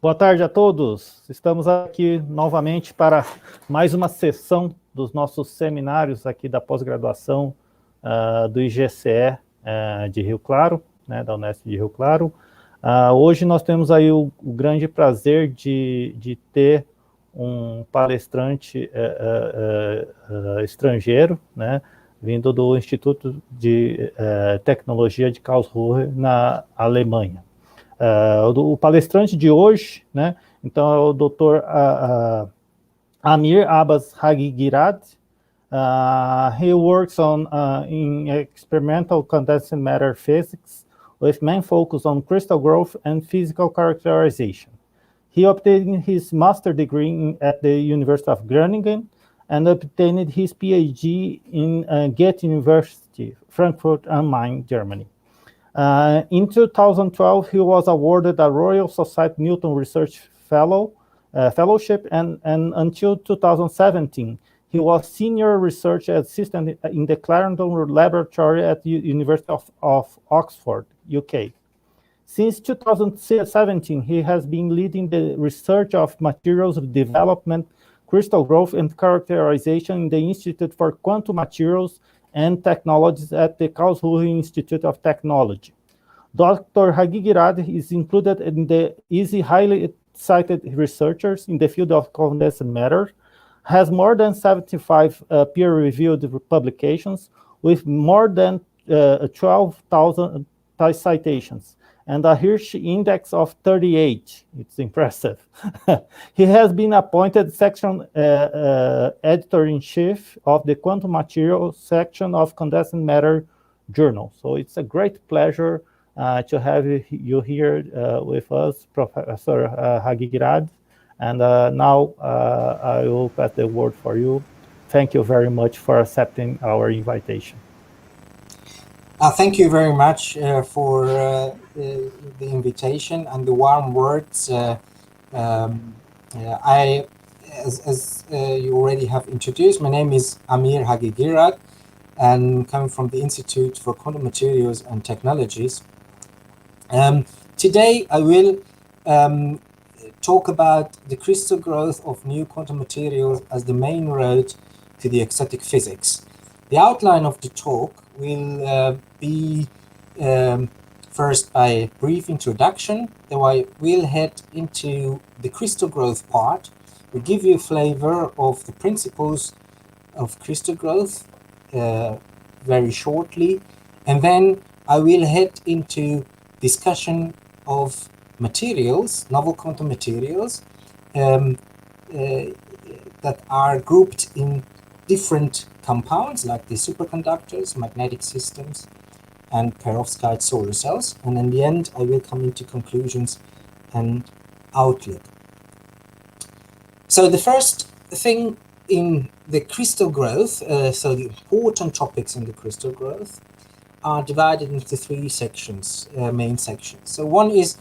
Boa tarde a todos. Estamos aqui novamente para mais uma sessão dos nossos seminários aqui da pós-graduação do IGCE de Rio Claro, né, da Unesp de Rio Claro. Hoje nós temos aí o grande prazer de ter um palestrante estrangeiro, né, vindo do Instituto de Tecnologia de Karlsruhe, na Alemanha. O palestrante de hoje, né, então é o Dr. Amir-Abbas Haghighirad. He works in experimental condensed matter physics with main focus on crystal growth and physical characterization. He obtained his master's degree at the University of Groningen and obtained his PhD in Goethe University, Frankfurt am Main, Germany. In 2012, he was awarded a Royal Society Newton Research Fellowship, and until 2017, he was Senior Research Assistant in the Claro Laboratory at the University of Oxford, UK. Since 2017, he has been leading the research of materials development, crystal growth, and characterization in the Institute for Quantum Materials and Technologies at the Karlsruhe Institute of Technology. Dr. Haghighirad is included in the easy, highly cited researchers in the field of condensed matter, has more than 75 peer-reviewed publications with more than 12,000 citations, and a Hirsch index of 38. It's impressive. He has been appointed section editor-in-chief of the Quantum Materials section of Condensed Matter Journal. So it's a great pleasure to have you here with us, Professor Haghighirad. And now I will pass the word for you. Thank you very much for accepting our invitation. Thank you very much for the invitation and the warm words. As you already have introduced, my name is Amir Haghighirad, and coming from the Institute for Quantum Materials and Technologies. Today I will talk about the crystal growth of new quantum materials as the main road to the ecstatic physics. The outline of the talk will be first by a brief introduction, then I will head into the crystal growth part. We'll give you a flavor of the principles of crystal growth very shortly, and then I will head into discussion of materials, novel quantum materials that are grouped in different compounds like the superconductors, magnetic systems, and perovskite solar cells. And in the end, I will come into conclusions and outlook. So the first thing in the crystal growth, so the important topics in the crystal growth are divided into three sections, main sections. So one is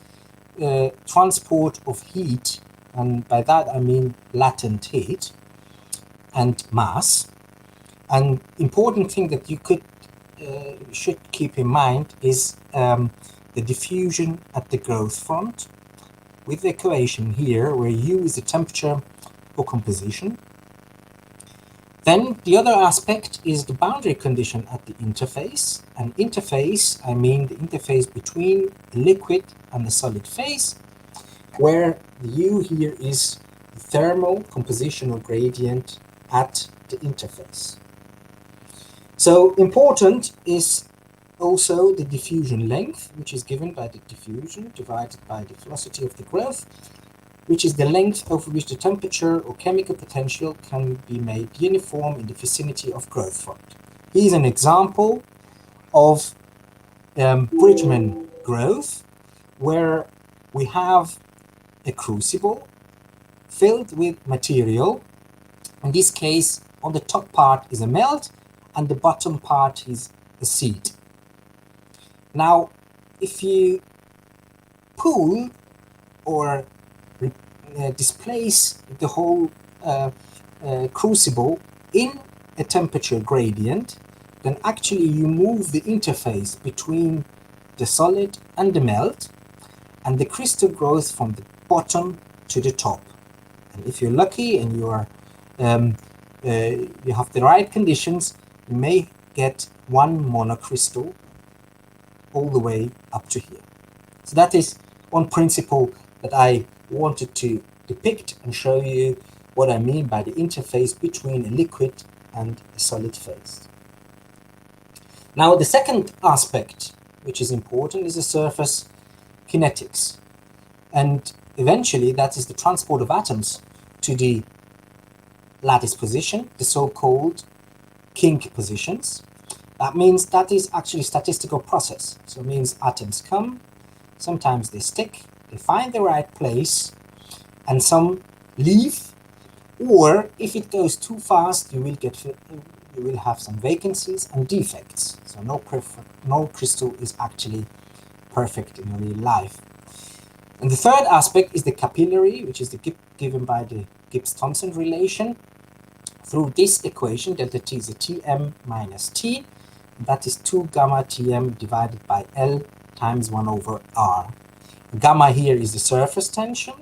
transport of heat, and by that I mean latent heat and mass. An important thing that you should keep in mind is the diffusion at the growth front, with the equation here where U is the temperature or composition. Then the other aspect is the boundary condition at the interface. And interface, I mean the interface between the liquid and the solid phase, where the U here is the thermal composition or gradient at the interface. So important is also the diffusion length, which is given by the diffusion divided by the velocity of the growth, which is the length over which the temperature or chemical potential can be made uniform in the vicinity of growth front. Here's an example of Bridgman growth, where we have a crucible filled with material. In this case, on the top part is a melt, and the bottom part is a seed. Now, if you pull or displace the whole crucible in a temperature gradient, then actually you move the interface between the solid and the melt, and the crystal growth from the bottom to the top. And if you're lucky and you are you have the right conditions, you may get one monocrystal all the way up to here. So that is one principle that I wanted to depict and show you what I mean by the interface between a liquid and a solid phase. Now the second aspect, which is important, is the surface kinetics. And eventually that is the transport of atoms to the lattice position, the so-called kink positions. That means that is actually a statistical process. So it means atoms come, sometimes they stick, they find the right place, and some leave, or if it goes too fast, you will have some vacancies and defects. So no crystal is actually perfect in real life. And the third aspect is the capillary, which is given by the Gibbs-Thomson relation. Through this equation, delta T is a Tm minus T. That is 2 gamma Tm divided by L times 1 over R. Gamma here is the surface tension.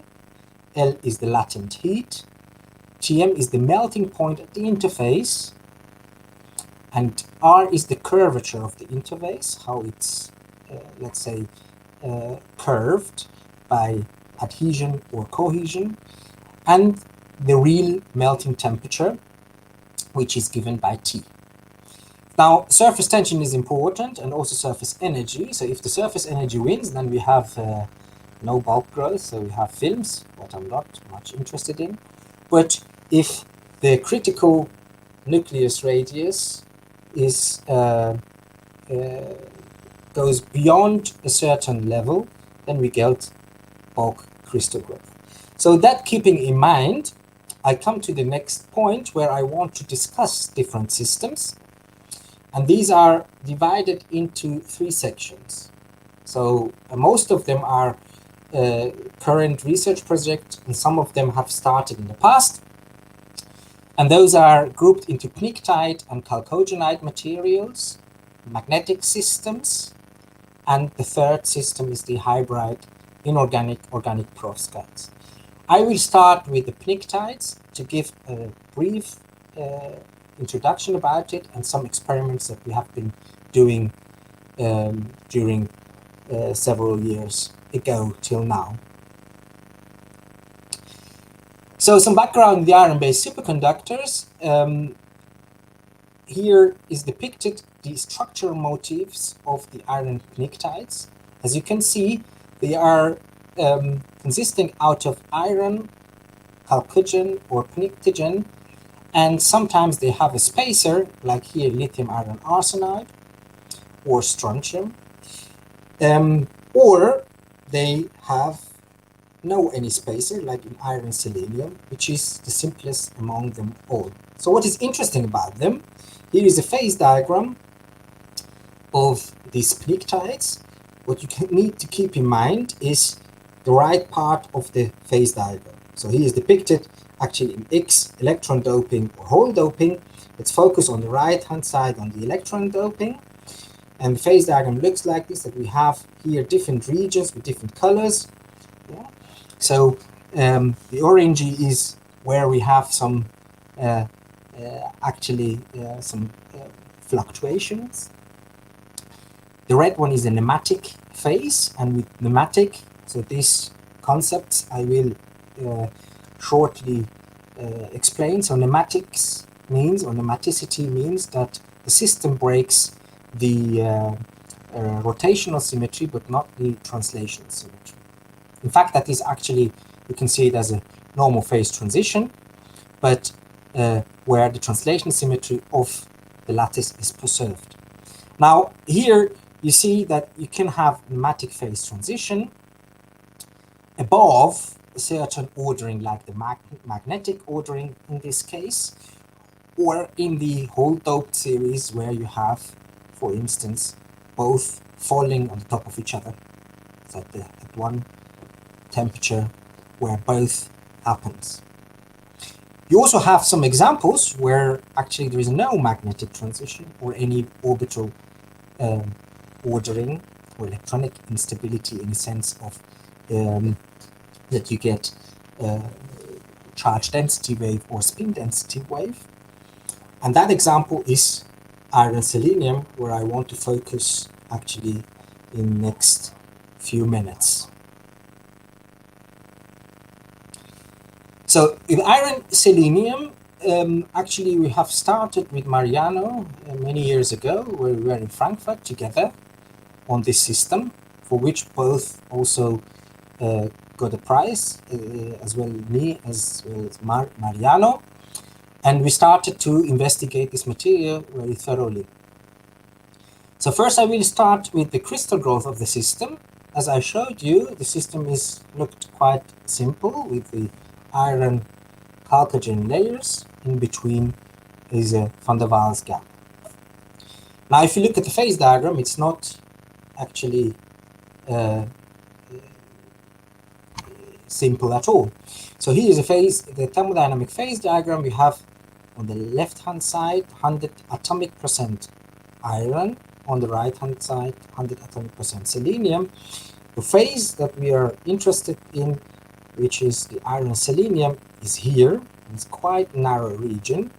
L is the latent heat. Tm is the melting point at the interface. And R is the curvature of the interface, how it's, let's say, curved by adhesion or cohesion. And the real melting temperature, which is given by T. Now, surface tension is important, and also surface energy. So if the surface energy wins, then we have no bulk growth, so we have films, what I'm not much interested in. But if the critical nucleus radius is goes beyond a certain level, then we get bulk crystal growth. So that keeping in mind, I come to the next point where I want to discuss different systems. And these are divided into 3 sections. So most of them are current research projects, and some of them have started in the past. And those are grouped into pnictide and chalcogenide materials, magnetic systems, and the third system is the hybrid inorganic organic perovskites. I will start with the pnictides to give a brief introduction about it and some experiments that we have been doing during several years ago till now. So some background on the iron-based superconductors. Here is depicted the structural motifs of the iron pnictides. As you can see, they are consisting out of iron, chalcogen or pnictogen, and sometimes they have a spacer, like here lithium iron arsenide or strontium, or they have no any spacer, like in iron selenium, which is the simplest among them all. So what is interesting about them, here is a phase diagram of these pnictides. What you need to keep in mind is the right part of the phase diagram. So here is depicted actually in X electron doping or hole doping. Let's focus on the right hand side on the electron doping. And the phase diagram looks like this, that we have here different regions with different colors. Yeah. So the orangey is where we have some some fluctuations. The red one is a pneumatic phase, and with pneumatic, so these concepts I will shortly explain. So pneumatics means, or pneumaticity means, that the system breaks the rotational symmetry but not the translational symmetry. In fact, that is actually, you can see it as a normal phase transition, but where the translational symmetry of the lattice is preserved. Now here you see that you can have pneumatic phase transition above a certain ordering, like the magnetic ordering in this case, or in the hole doped series where you have, for instance, both falling on the top of each other. So at one temperature where both happens. You also have some examples where actually there is no magnetic transition or any orbital ordering or electronic instability in the sense of that you get charge density wave or spin density wave. And that example is iron selenium, where I want to focus actually in next few minutes. So in iron selenium, actually we have started with Mariano many years ago, where we were in Frankfurt together on this system, for which both also got a prize, as well me as well as Mariano. And we started to investigate this material very thoroughly. So first I will start with the crystal growth of the system. As I showed you, the system looked quite simple, with the iron chalcogen layers. In between is a van der Waals gap. Now if you look at the phase diagram, it's not actually simple at all. So here is the thermodynamic phase diagram. We have on the left hand side 100 atomic percent iron, on the right hand side 100 atomic percent selenium. The phase that we are interested in, which is the iron selenium, is here. It's quite a narrow region.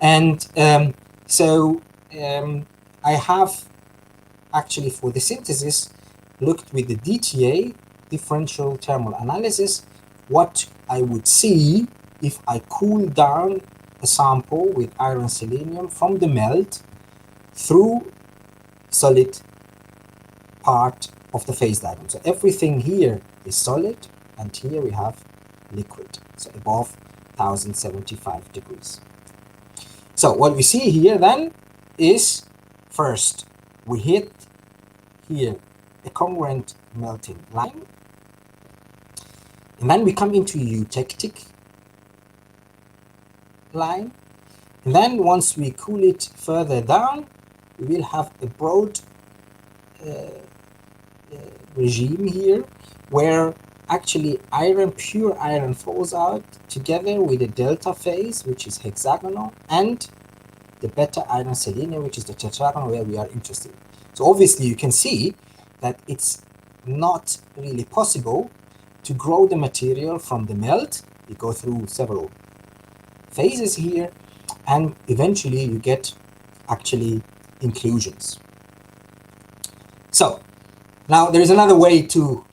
And I have actually, for the synthesis, looked with the DTA, differential thermal analysis, what I would see if I cool down a sample with iron selenium from the melt through solid part of the phase diagram. So everything here is solid, and here we have liquid, so above 1075 degrees. So what we see here then is, first we hit here a congruent melting line, and then we come into a eutectic line, and then once we cool it further down, we will have a broad regime here, where actually pure iron falls out together with the delta phase, which is hexagonal, and the beta iron selenium, which is the tetragonal, where we are interested. So obviously you can see that it's not really possible to grow the material from the melt. You go through several phases here, and eventually you get actually inclusions. So now there is another way to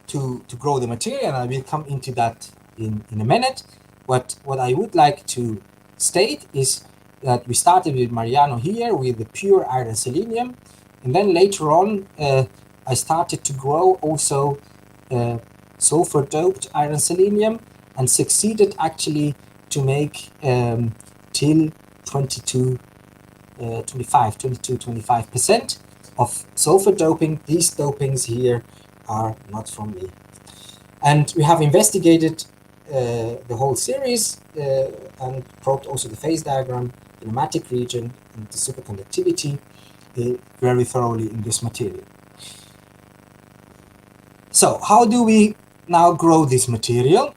grow the material, and I will come into that in a minute. What I would like to state is that we started with Mariano here with the pure iron selenium, and then later on I started to grow also sulfur doped iron selenium, and succeeded actually to make till 22-25% of sulfur doping. These dopings here are not from me. And we have investigated the whole series and probed also the phase diagram, the pneumatic region, and the superconductivity very thoroughly in this material. So how do we now grow this material?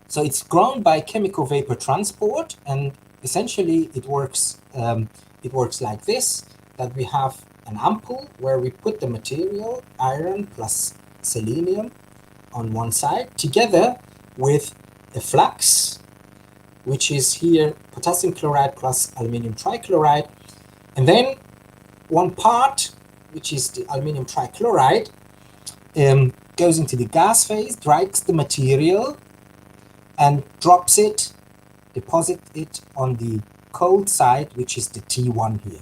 So it's grown by chemical vapor transport, and essentially it works like this, that we have an ampoule where we put the material, iron plus selenium, on one side, together with a flux, which is here potassium chloride plus aluminum trichloride. And then one part, which is the aluminum trichloride, goes into the gas phase, dries the material, and drops it, deposit it on the cold side, which is the T1 here,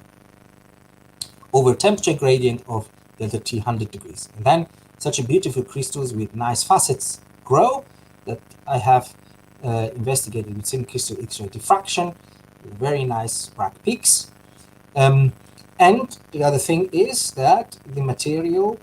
over a temperature gradient of delta T 100 degrees. And then such a beautiful crystals with nice facets grow, that I have investigated with thin crystal X-ray diffraction, very nice bright peaks. And the other thing is that the material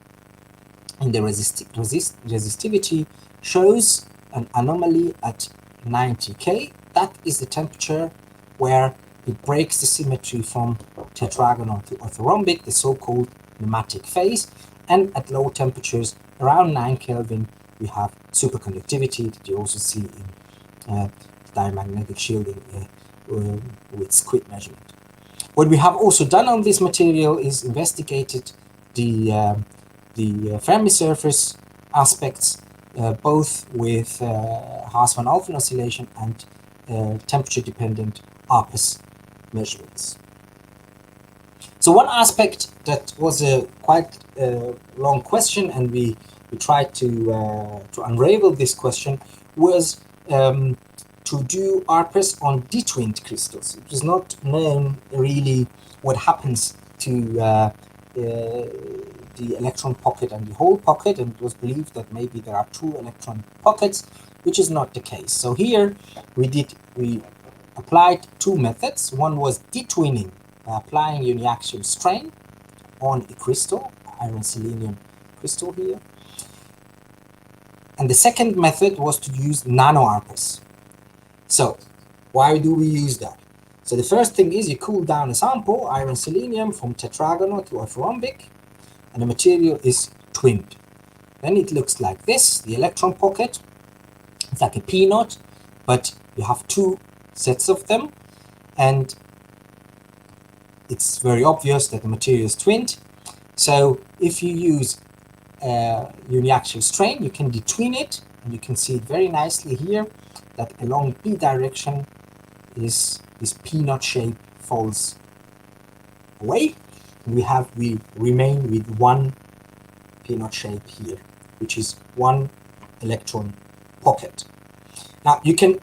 in the resistivity shows an anomaly at 90 K. That is the temperature where it breaks the symmetry from tetragonal to orthorhombic, the so-called pneumatic phase. And at low temperatures, around 9 Kelvin, we have superconductivity that you also see in diamagnetic shielding with squid measurement. What we have also done on this material is investigated the Fermi surface aspects, both with Haas-van Alphen oscillation and temperature-dependent ARPAS measurements. So one aspect that was a quite long question, and we tried to unravel this question, was to do ARPAS on detwinned crystals. It was not known really what happens to the electron pocket and the hole pocket, and it was believed that maybe there are two electron pockets, which is not the case. So here we applied two methods. One was detwinning by applying uniaxial strain on a crystal, iron selenium crystal here. And the second method was to use nano ARPAS. So why do we use that? So the first thing is you cool down a sample, iron selenium, from tetragonal to orthorhombic, and the material is twinned. Then it looks like this, the electron pocket. It's like a P-knot, but you have two sets of them, and it's very obvious that the material is twinned. So if you use uniaxial strain, you can detwin it, and you can see it very nicely here that along P direction is this P-knot shape falls away. We remain with one P-knot shape here, which is one electron pocket. Now you can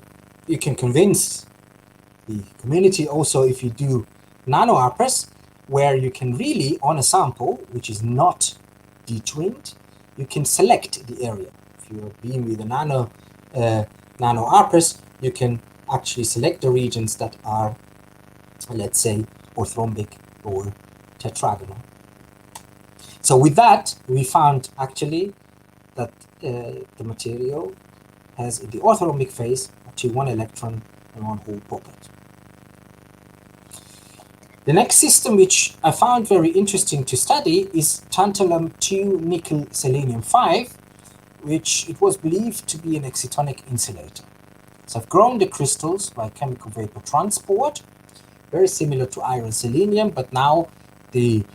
convince the community also if you do nano ARPAS, where you can really, on a sample which is not detwinned, you can select the area. If you're being with a nano ARPAS, you can actually select the regions that are, let's say, orthorhombic or tetragonal. So with that, we found actually that the material has, in the orthorhombic phase, actually one electron and one hole pocket. The next system which I found very interesting to study is tantalum 2 nickel selenium 5, which it was believed to be an excitonic insulator. So I've grown the crystals by chemical vapor transport, very similar to iron selenium, but now the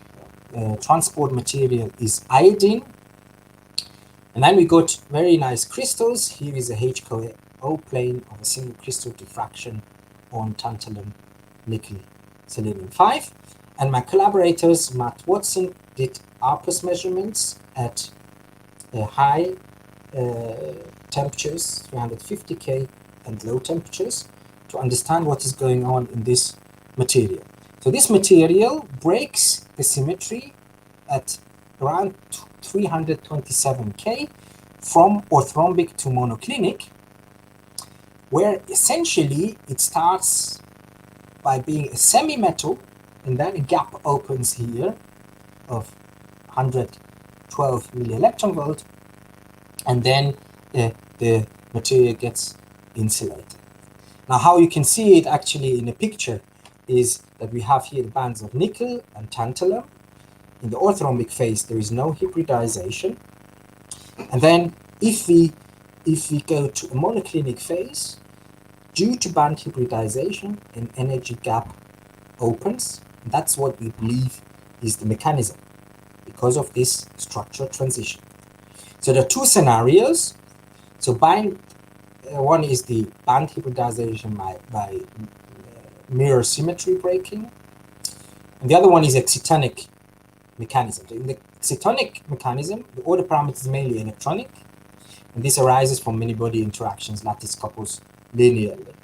transport material is iodine. And then we got very nice crystals. Here is a H-O plane of a single crystal diffraction on tantalum nickel selenium 5. And my collaborators, Matt Watson, did ARPAS measurements at high temperatures, 350 K, and low temperatures, to understand what is going on in this material. So this material breaks the symmetry at around 327 K from orthorhombic to monoclinic, where essentially it starts by being a semi-metal, and then a gap opens here of 112 millielectron volt, and then the material gets insulated. Now how you can see it actually in a picture is that we have here the bands of nickel and tantalum. In the orthorhombic phase there is no hybridization, and then if we go to a monoclinic phase, due to band hybridization, an energy gap opens. That's what we believe is the mechanism because of this structure transition. So there are two scenarios. So one is the band hybridization by mirror symmetry breaking, and the other one is excitonic mechanism. So in the excitonic mechanism, the order parameter is mainly electronic, and this arises from many-body interactions, lattice couples linearly.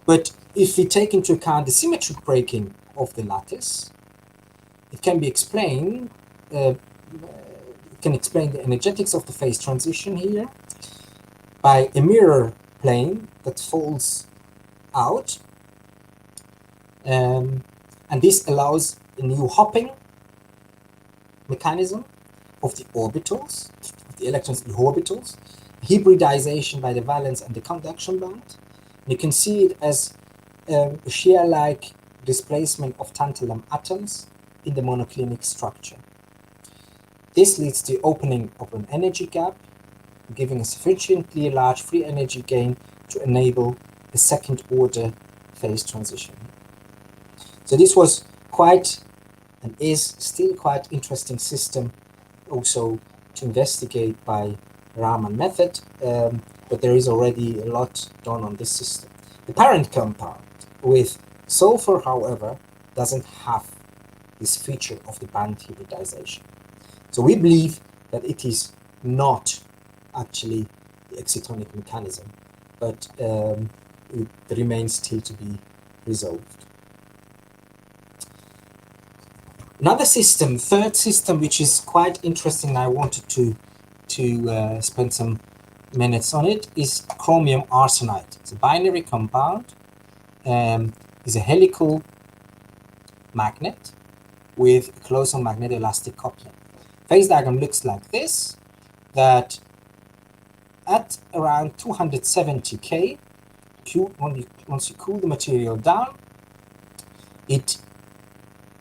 But if we take into account the symmetric breaking of the lattice, it can be explained, it can explain the energetics of the phase transition here by a mirror plane that falls out, and this allows a new hopping mechanism of the orbitals, of the electrons in orbitals, hybridization by the valence and the conduction band. And you can see it as a shear-like displacement of tantalum atoms in the monoclinic structure. This leads to the opening of an energy gap, giving a sufficiently large free energy gain to enable a second-order phase transition. So this was quite, and is still quite interesting system, also to investigate by Raman method, but there is already a lot done on this system. The parent compound with sulfur, however, doesn't have this feature of the band hybridization. So we believe that it is not actually the excitonic mechanism, but it remains still to be resolved. Another system, third system, which is quite interesting, I wanted to spend some minutes on it, is chromium arsenide. It's a binary compound, is a helical magnet with a colossal magnetoelastic coupling. Phase diagram looks like this, that at around 270 K, once you cool the material down, it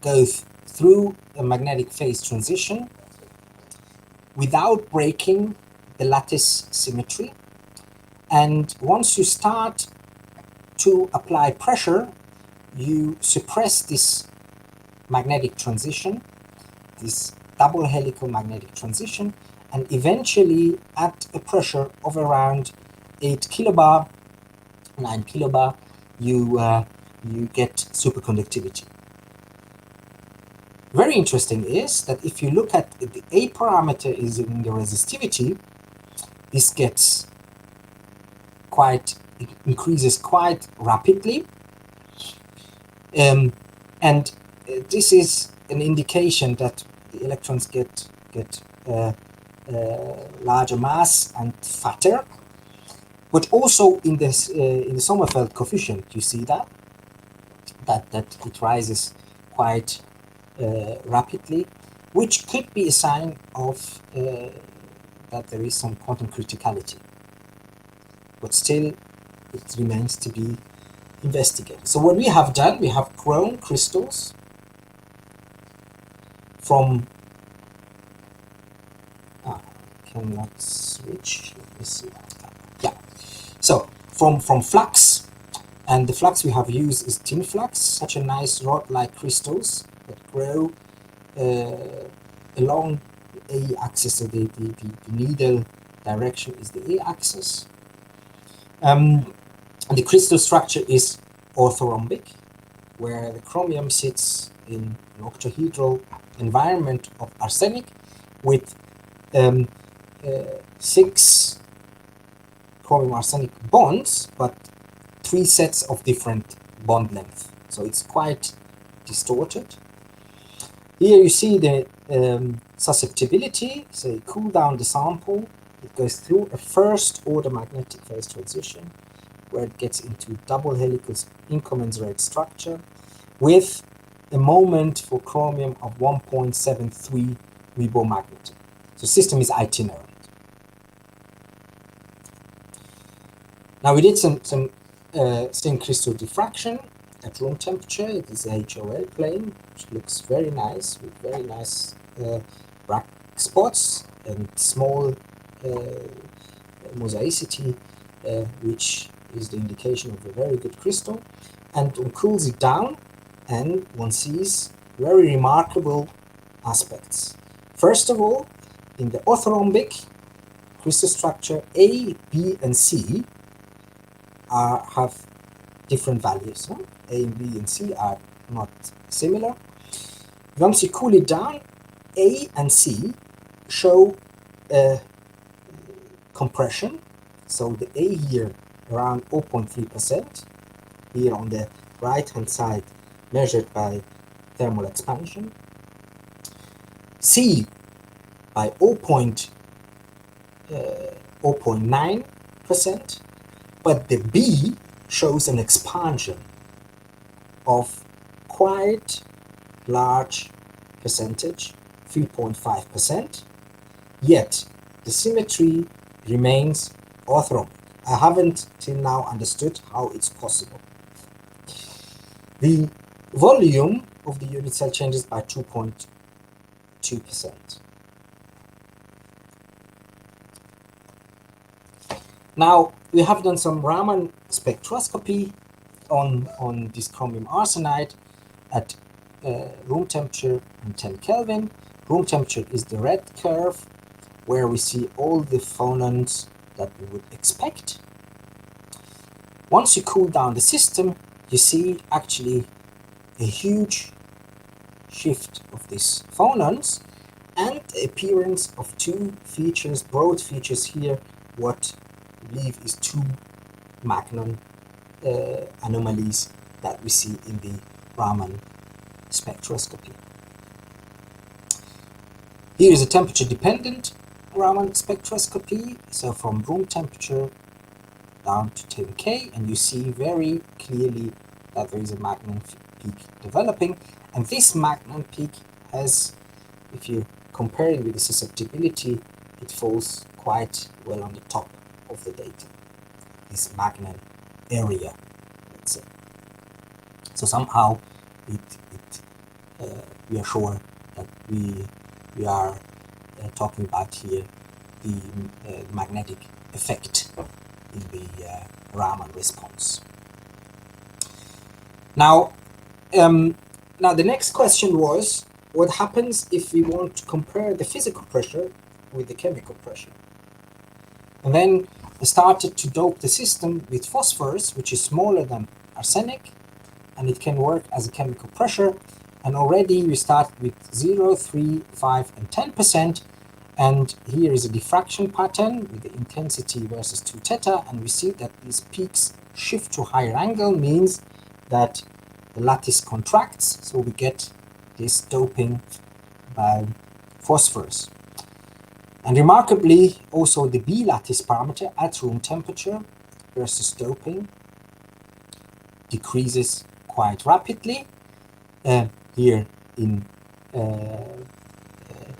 goes through a magnetic phase transition without breaking the lattice symmetry. And once you start to apply pressure, you suppress this magnetic transition, this double helical magnetic transition, and eventually at a pressure of around 8 kilobar, 9 kilobar, you get superconductivity. Very interesting is that if you look at the A parameter is in the resistivity, this gets quite, it increases quite rapidly. And this is an indication that the electrons get larger mass and fatter. But also in the Sommerfeld coefficient, you see that it rises quite rapidly, which could be a sign of that there is some quantum criticality. But still, it remains to be investigated. So what we have done, we have grown crystals from cannot switch. Let me see. Yeah. So from flux, and the flux we have used is tin flux, such a nice rod-like crystals that grow along the A-axis. So the needle direction is the A-axis. And the crystal structure is orthorhombic, where the chromium sits in an octahedral environment of arsenic with 6 chromium arsenic bonds, but 3 sets of different bond length. So it's quite distorted. Here you see the susceptibility. So you cool down the sample, it goes through a first order magnetic phase transition where it gets into double helical incommensurate structure with a moment for chromium of 1.73 ribomagneton. So system is itinerant. Now we did some thin crystal diffraction at room temperature. It is a HOL plane, which looks very nice with very nice black spots and small mosaicity, which is the indication of a very good crystal. And one cools it down, and one sees very remarkable aspects. First of all, in the orthorhombic crystal structure, A, B, and C have different values. Huh? A and B and C are not similar. Once you cool it down, A and C show compression. So the A here around 0.3%, here on the right hand side measured by thermal expansion. C by 0.9%, but the B shows an expansion of quite large percentage, 3.5%, yet the symmetry remains orthorhombic. I haven't till now understood how it's possible. The volume of the unit cell changes by 2.2%. Now, we have done some Raman spectroscopy on this chromium arsenide at room temperature and 10 Kelvin. Room temperature is the red curve, where we see all the phonons that we would expect. Once you cool down the system, you see actually a huge shift of these phonons and the appearance of two features, broad features here, what I believe is two Magnon anomalies that we see in the Raman spectroscopy. Here is a temperature-dependent Raman spectroscopy, so from room temperature down to 10 K, and you see very clearly that there is a Magnon peak developing, and this Magnon peak has, if you compare it with the susceptibility, it falls quite well on the top of the data, this Magnon area, let's say. So somehow we are sure that we are talking about here the magnetic effect in the Raman response. Now the next question was, what happens if we want to compare the physical pressure with the chemical pressure? And then I started to dope the system with phosphorus, which is smaller than arsenic, and it can work as a chemical pressure. And already we start with 0, 3, 5, and 10%. And here is a diffraction pattern with the intensity versus 2 theta. And we see that these peaks shift to higher angle, means that the lattice contracts. So we get this doping by phosphorus. And remarkably, also the B lattice parameter at room temperature versus doping decreases quite rapidly. Here in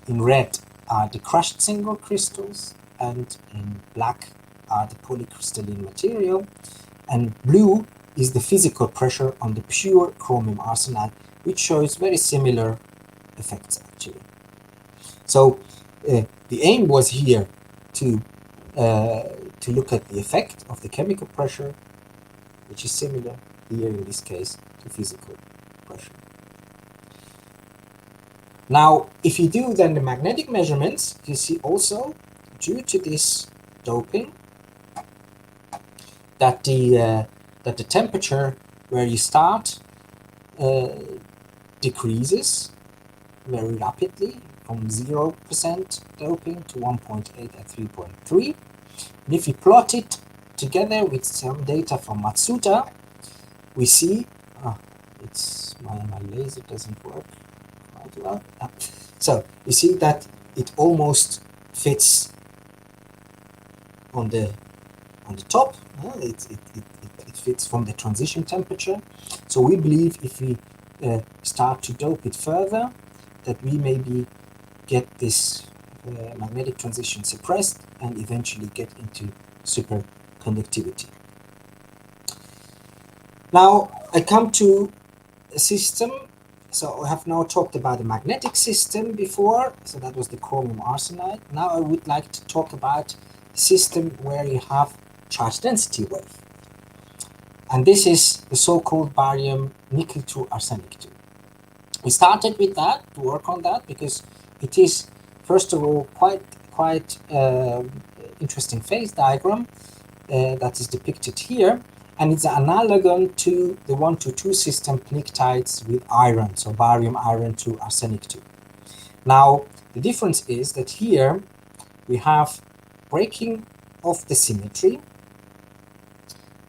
red are the crushed single crystals, and in black are the polycrystalline material, and blue is the physical pressure on the pure chromium arsenide, which shows very similar effects actually. So the aim was here to look at the effect of the chemical pressure, which is similar here in this case to physical pressure. Now, if you do then the magnetic measurements, you see also, due to this doping, that the temperature where you start decreases very rapidly from 0% doping to 1.8 at 3.3. And if you plot it together with some data from Matsuda, we see, my laser doesn't work quite well. So you see that it almost fits on the top. It fits from the transition temperature. So we believe if we start to dope it further, that we maybe get this magnetic transition suppressed and eventually get into superconductivity. Now I come to a system. So I have now talked about the magnetic system before, so that was the chromium arsenide. Now I would like to talk about a system where you have charge density wave. And this is the so-called barium nickel 2 arsenic 2. We started with that, to work on that, because it is, first of all, quite interesting phase diagram that is depicted here. And it's an analogon to the 1-2 system pnictides with iron, so barium iron 2 arsenic 2. Now, the difference is that here we have breaking of the symmetry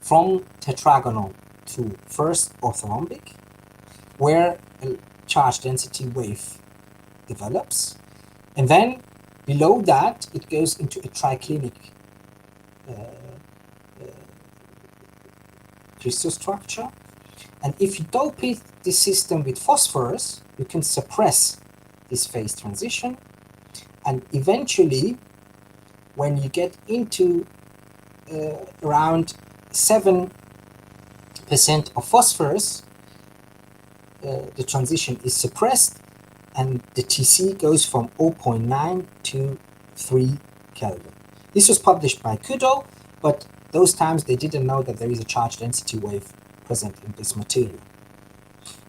from tetragonal to first orthorhombic, where a charge density wave develops, and then below that it goes into a triclinic crystal structure. And if you dope the system with phosphorus, you can suppress this phase transition, and eventually when you get into around 7% of phosphorus, the transition is suppressed and the TC goes from 0.9 to 3 Kelvin. This was published by Kudo, but those times they didn't know that there is a charge density wave present in this material.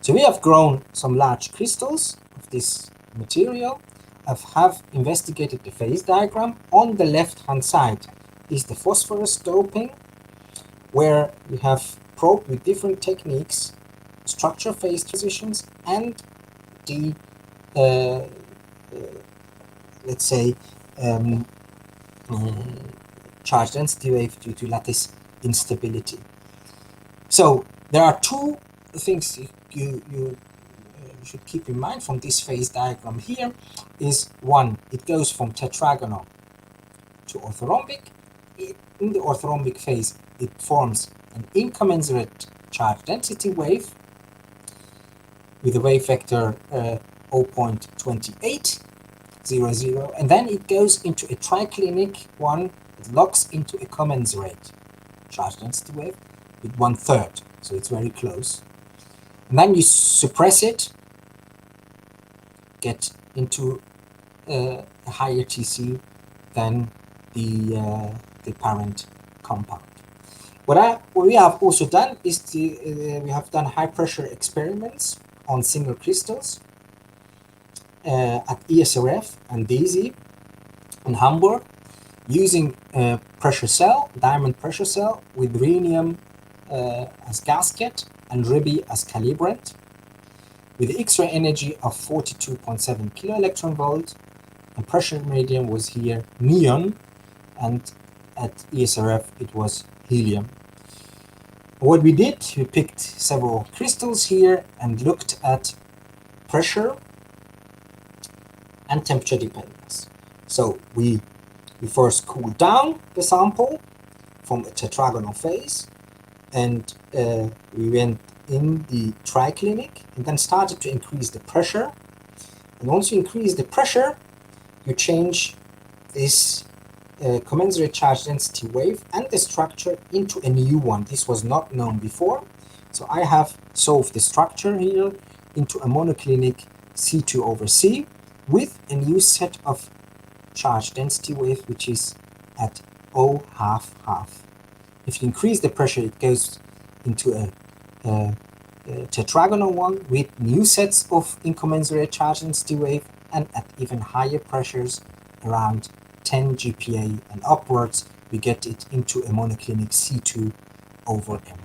So we have grown some large crystals of this material, have investigated the phase diagram. On the left-hand side is the phosphorus doping, where we have probed with different techniques structure phase transitions and the let's say charge density wave due to lattice instability. So there are two things you should keep in mind from this phase diagram here. Is one, it goes from tetragonal to orthorhombic. In the orthorhombic phase, it forms an incommensurate charge density wave with a wave vector 0.2800, and then it goes into a triclinic one that locks into a commensurate charge density wave with 1/3, so it's very close. And then you suppress it, get into a higher TC than the parent compound. What we have also done is we have done high pressure experiments on single crystals at ESRF and DAISY in Hamburg, using a pressure cell, diamond pressure cell, with rhenium as gasket and Ribby as calibrant, with X-ray energy of 42.7 kiloelectron volt, and pressure medium was here neon, and at ESRF it was helium. What we did, we picked several crystals here and looked at pressure and temperature dependence. So we first cooled down the sample from a tetragonal phase, and we went in the triclinic and then started to increase the pressure. And once you increase the pressure, you change this commensurate charge density wave and the structure into a new one. This was not known before. So I have solved the structure here into a monoclinic C2 over C with a new set of charge density wave, which is at O half-half. If you increase the pressure, it goes into a tetragonal one with new sets of incommensurate charge density wave, and at even higher pressures, around 10 GPa and upwards, we get it into a monoclinic C2 over M.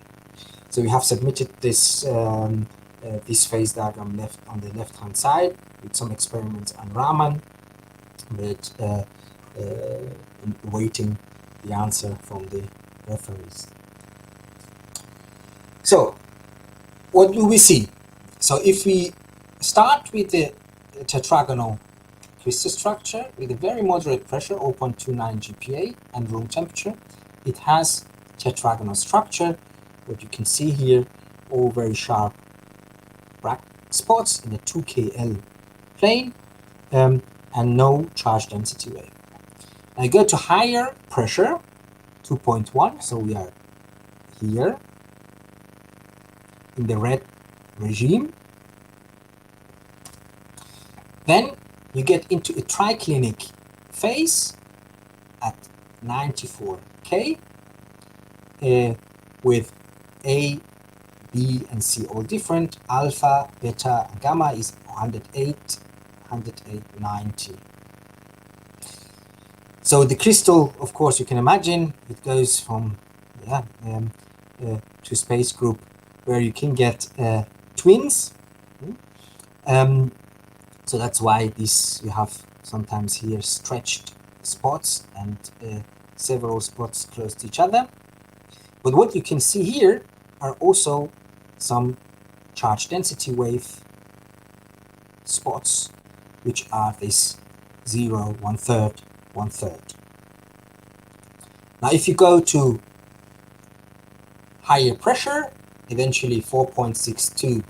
So we have submitted this this phase diagram on the left-hand side with some experiments on Raman, but waiting the answer from the referees. So what do we see? So if we start with the tetragonal crystal structure with a very moderate pressure, 0.29 GPa, and room temperature, it has tetragonal structure. What you can see here, all very sharp black spots in the 2KL plane, and no charge density wave. I go to higher pressure, 2.1, so we are here in the red regime. Then you get into a triclinic phase at 94 K with A, B, and C all different. Alpha, beta, and gamma is 108, 90. So the crystal, of course, you can imagine, it goes from to space group where you can get twins. So that's why you have sometimes here stretched spots and several spots close to each other. But what you can see here are also some charge density wave spots, which are this 0, 1/3, 1/3. Now if you go to higher pressure, eventually 4.62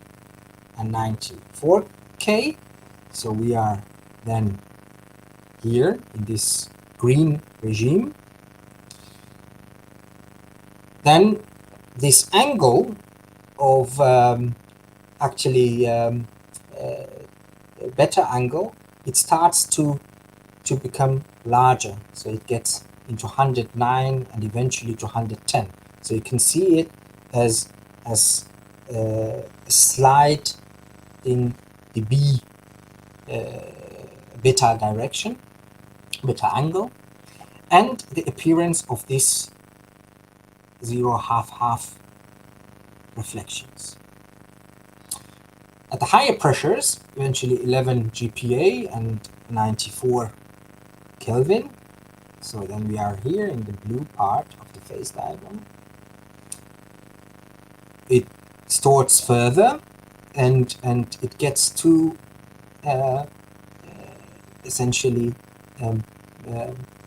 and 94 K, so we are then here in this green regime. Then this angle of beta angle, it starts to become larger, so it gets into 109 and eventually to 110. So you can see it as a slide in the beta direction, beta angle, and the appearance of this 0 half-half reflections. At the higher pressures, eventually 11 GPa and 94 Kelvin, so then we are here in the blue part of the phase diagram. It starts further and it gets to essentially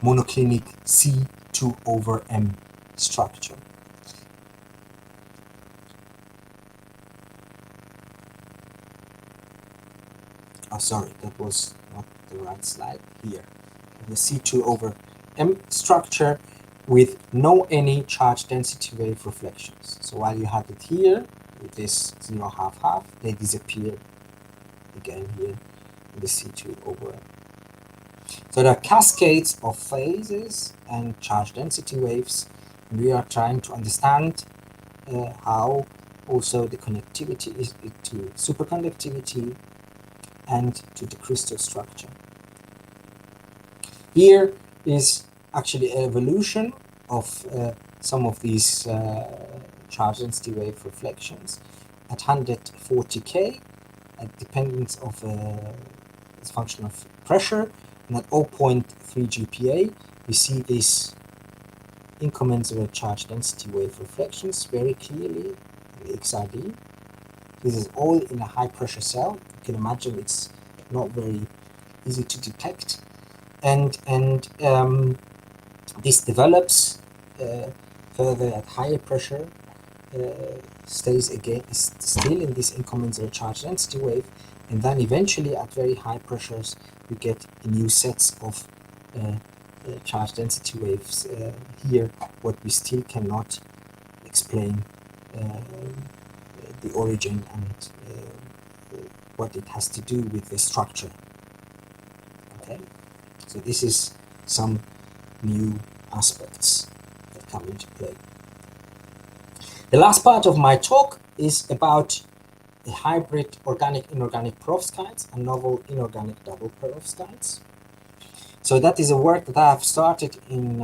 monoclinic C2 over M structure. Oh, sorry, that was not the right slide. Here, the C2 over M structure with no any charge density wave reflections. So while you had it here with this 0 half-half, they disappear again here in the C2 over M. So there are cascades of phases and charge density waves, and we are trying to understand how also the connectivity is to superconductivity and to the crystal structure. Here is actually an evolution of some of these charge density wave reflections at 140 K, at dependence of as function of pressure, and at 0.3 GPa, we see these incommensurate charge density wave reflections very clearly in the XRD. This is all in a high pressure cell. You can imagine it's not very easy to detect, and this develops further at higher pressure, stays again still in this incommensurate charge density wave, and then eventually at very high pressures we get new sets of charge density waves here, what we still cannot explain the origin and what it has to do with the structure. Okay, so this is some new aspects that come into play. The last part of my talk is about a hybrid organic-inorganic perovskites and novel inorganic double perovskites. So that is a work that I have started in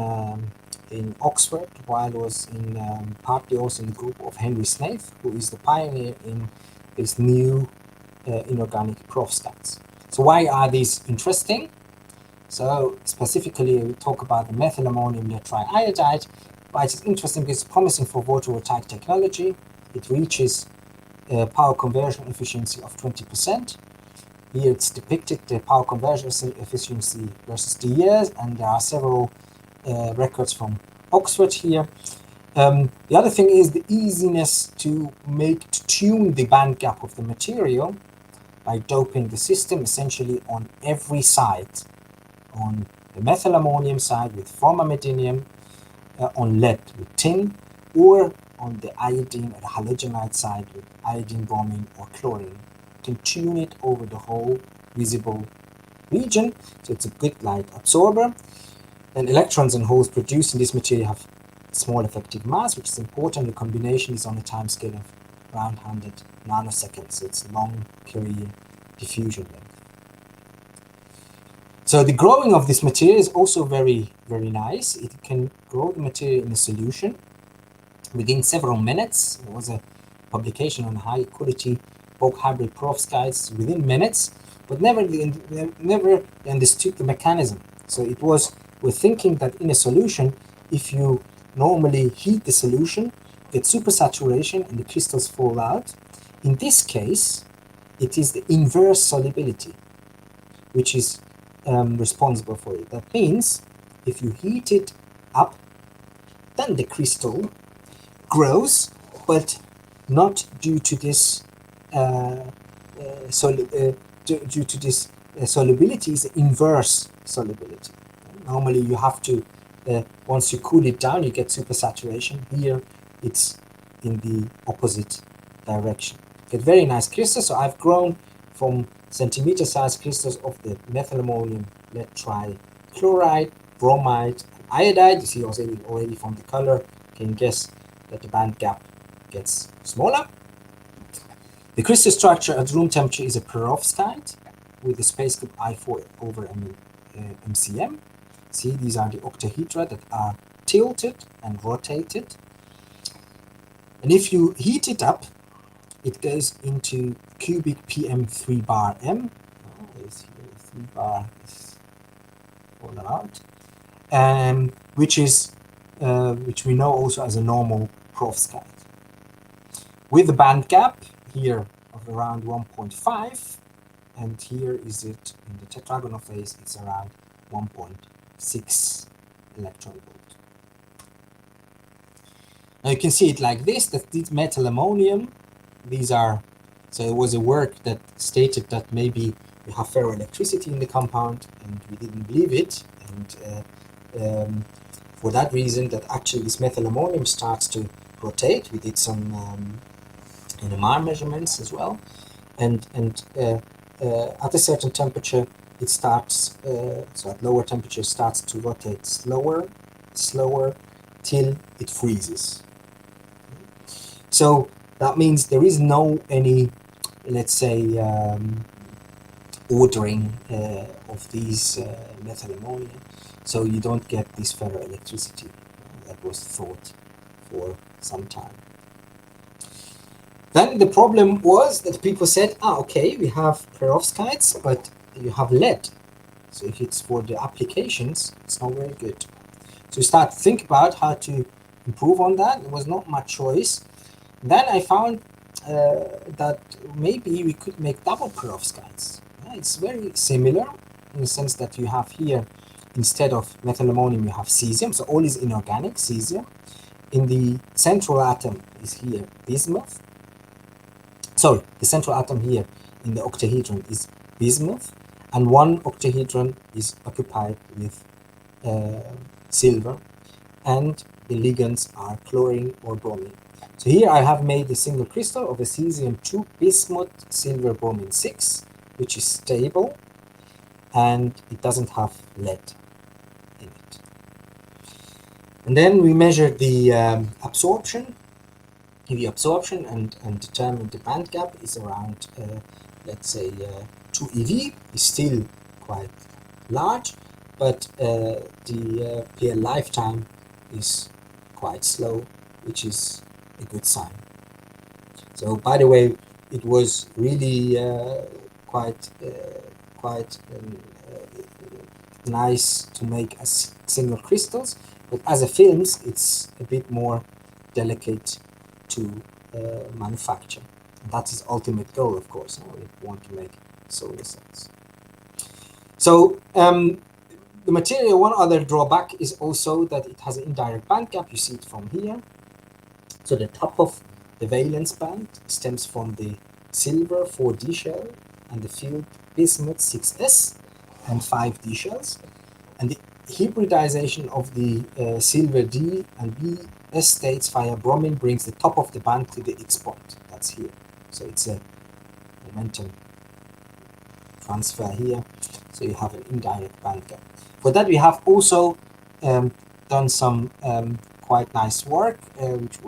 Oxford while I was in partly also in the group of Henry Snaith, who is the pioneer in this new inorganic perovskites. So why are these interesting? So specifically we talk about the methyl ammonium lead triiodide. Why it's interesting because it's promising for photovoltaic technology. It reaches power conversion efficiency of 20%. Here it's depicted the power conversion efficiency versus the years, and there are several records from Oxford here. The other thing is the easiness to tune the band gap of the material by doping the system essentially on every side. On the methyl ammonium side with formamidinium, on lead with tin, or on the iodine or the halogenide side with iodine, bromine, or chlorine. You can tune it over the whole visible region, so it's a good light absorber. And electrons and holes produced in this material have small effective mass, which is important. The combination is on a time scale of around 100 nanoseconds, so it's long Carrier diffusion length. So the growing of this material is also very, very nice. It can grow the material in a solution within several minutes. There was a publication on high quality bulk hybrid perovskites within minutes, but never understood the mechanism. So we're thinking that in a solution, if you normally heat the solution, get supersaturation and the crystals fall out. In this case, it is the inverse solubility which is responsible for it. That means if you heat it up, then the crystal grows, but not due to this solubility is the inverse solubility. Normally you have to, once you cool it down, you get supersaturation. Here it's in the opposite direction. Get very nice crystals. So I've grown from centimeter-sized crystals of the methyl ammonium lead trichloride, bromide, and iodide. You see also already from the color, you can guess that the band gap gets smaller. The crystal structure at room temperature is a perovskite. with the space group I4 over MCM. See, these are the octahedra that are tilted and rotated. And if you heat it up, it goes into cubic PM 3 bar M. There's here 3 bar is all around, which we know also as a normal Perovskite, with a band gap here of around 1.5, and here is it in the tetragonal phase, it's around 1.6 electron volt. Now you can see it like this, that this metal ammonium, these are, so it was a work that stated that maybe we have ferroelectricity in the compound, and we didn't believe it, and for that reason that actually this methyl ammonium starts to rotate. We did some NMR measurements as well, and at a certain temperature it starts, so at lower temperature starts to rotate slower till it freezes. So that means there is no any, let's say, ordering of these methyl ammonia, so you don't get this ferroelectricity that was thought for some time. Then the problem was that people said, okay, we have perovskites, but you have lead. So if it's for the applications, it's not very good. So we start to think about how to improve on that. There was not much choice. Then I found that maybe we could make double perovskites. It's very similar in the sense that you have here, instead of methyl ammonium, you have cesium. So all is inorganic cesium. In the central atom is here bismuth. Sorry, the central atom here in the octahedron is bismuth, and one octahedron is occupied with silver, and the ligands are chlorine or bromine. So here I have made a single crystal of a cesium-2 bismuth silver bromine 6, which is stable, and it doesn't have lead in it. And then we measured the absorption, UV absorption, and determined the band gap is around, let's say, 2 eV, is still quite large, but the PL lifetime is quite slow, which is a good sign. So, by the way, it was really quite nice to make as single crystals, but as a films, it's a bit more delicate to manufacture. And that's its ultimate goal, of course. We want to make solar cells. So the material, one other drawback is also that it has an indirect band gap. You see it from here. So the top of the valence band stems from the silver 4d shell and the filled bismuth 6s and 5d shells. And the hybridization of the silver D and BS states via bromine brings the top of the band to the X point. That's here. So it's a momentum transfer here. So you have an indirect band gap. For that we have also done some quite nice work, which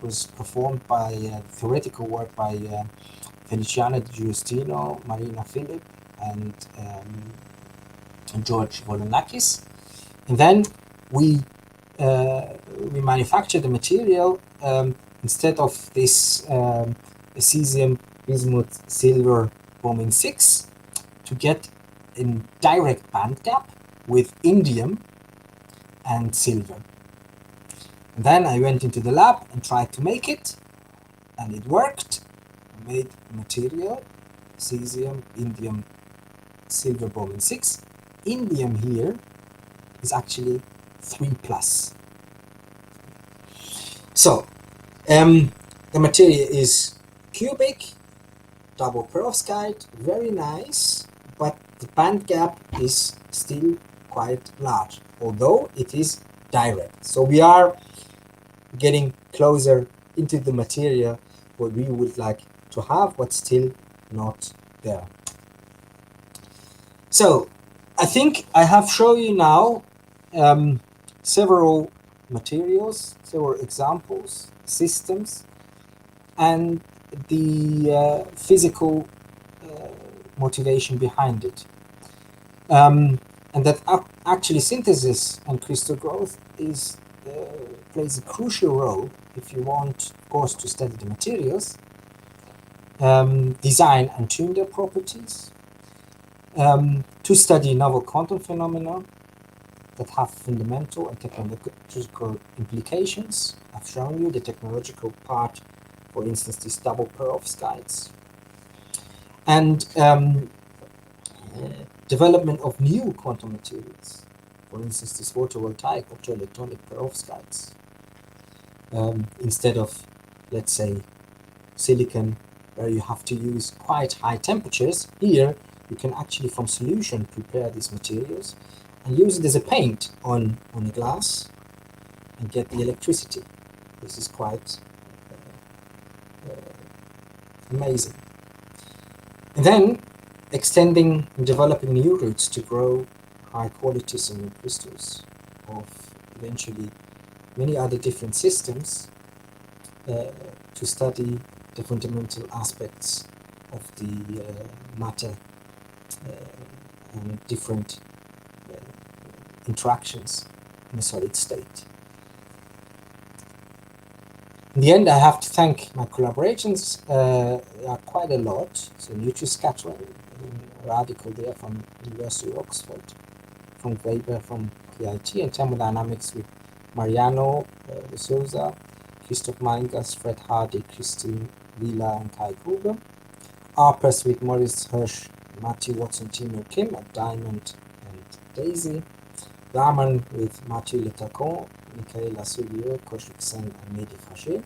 was performed by theoretical work by Feliciano Di Giustino, Marina Philip, and George Volonakis. And then we manufacture the material instead of this cesium, bismuth, silver, bromine 6 to get a direct band gap with indium and silver. And then I went into the lab and tried to make it, and it worked. I made material, cesium, indium, silver, bromine 6. Indium here is actually 3+. So the material is cubic, double perovskite, very nice, but the band gap is still quite large, although it is direct. So we are getting closer into the material what we would like to have, but still not there. So I think I have shown you now several materials, several examples, systems, and the physical motivation behind it. And that actually synthesis and crystal growth plays a crucial role if you want, of course, to study the materials, design and tune their properties, to study novel quantum phenomena that have fundamental and technological implications. I've shown you the technological part, for instance, these double perovskites, and development of new quantum materials, for instance, this photovoltaic optoelectronic perovskites, instead of, let's say, silicon, where you have to use quite high temperatures. Here you can actually from solution prepare these materials and use it as a paint on a glass and get the electricity. This is quite amazing. And then extending and developing new routes to grow high quality semi crystals of eventually many other different systems, to study the fundamental aspects of the matter and different interactions in a solid state. In the end, I have to thank my collaborations. There are quite a lot. So Nutri-Scattering, a radical there from University of Oxford, from Weber from KIT, and Thermodynamics with Mariano de Souza, Christoph Meingas, Fred Hardy, Christine Wieler, and Kai Gruber. Arpers with Maurice Hirsch, Matthew Watson, Timo Kim at Diamond and Daisy. Raman with Mathieu Letacon, Michaela Soulier, Koshik Sen, and Mehdi Faché.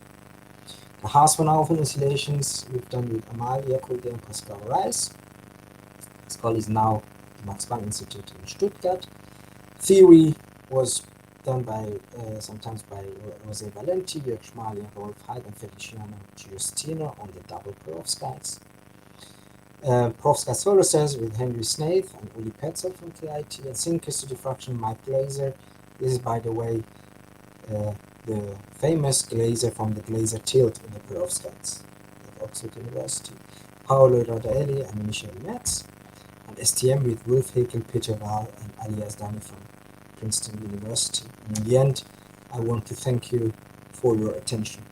The Haas-Van-Alphen oscillations we've done with Amalia Kolde and Pascal Reis. Pascal is now at the Max Planck Institute in Stuttgart. Theory was done by sometimes by José Valenti, Jörg Schmali, Rolf Heid, and Feliciano Giustino on the double perovskites. Perovskite solar cells with Henry Snaith and Uli Petzold from KIT, and zinc crystal diffraction, Mike Glaser. This is, by the way, the famous Glaser from the Glaser tilt in the perovskites at Oxford University. Paolo Rodaelli and Michel Metz, and STM with Wolf Haeckel, Peter Wahl, and Ali Asdani from Princeton University. And in the end, I want to thank you for your attention.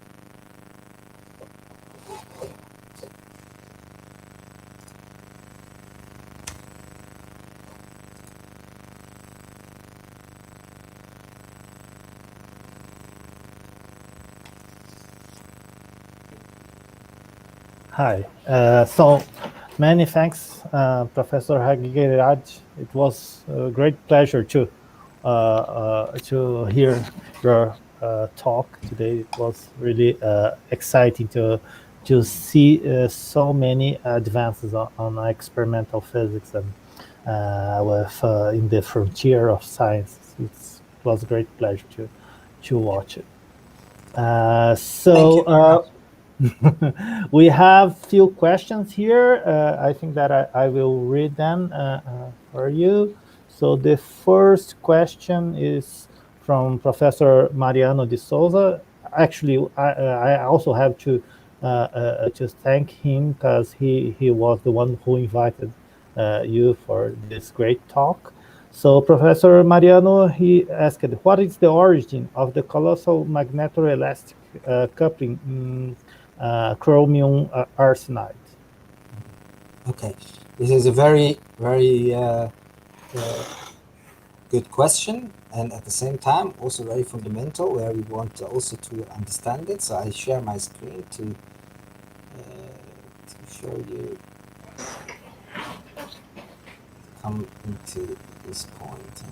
Hi. So many thanks, Professor Haghighirad. It was a great pleasure to hear your talk today. It was really exciting to see so many advances on experimental physics and in the frontier of science. It was a great pleasure to watch it. We have few questions here. I think that I will read them for you. So the first question is from Professor Mariano de Souza. Actually, I also have to thank him because he was the one who invited you for this great talk. So Professor Mariano, he asked, what is the origin of the colossal magnetoelastic coupling in Chromium Arsenide? Okay, this is a very, very good question, and at the same time also very fundamental, where we want also to understand it. So I share my screen to show you, come into this point.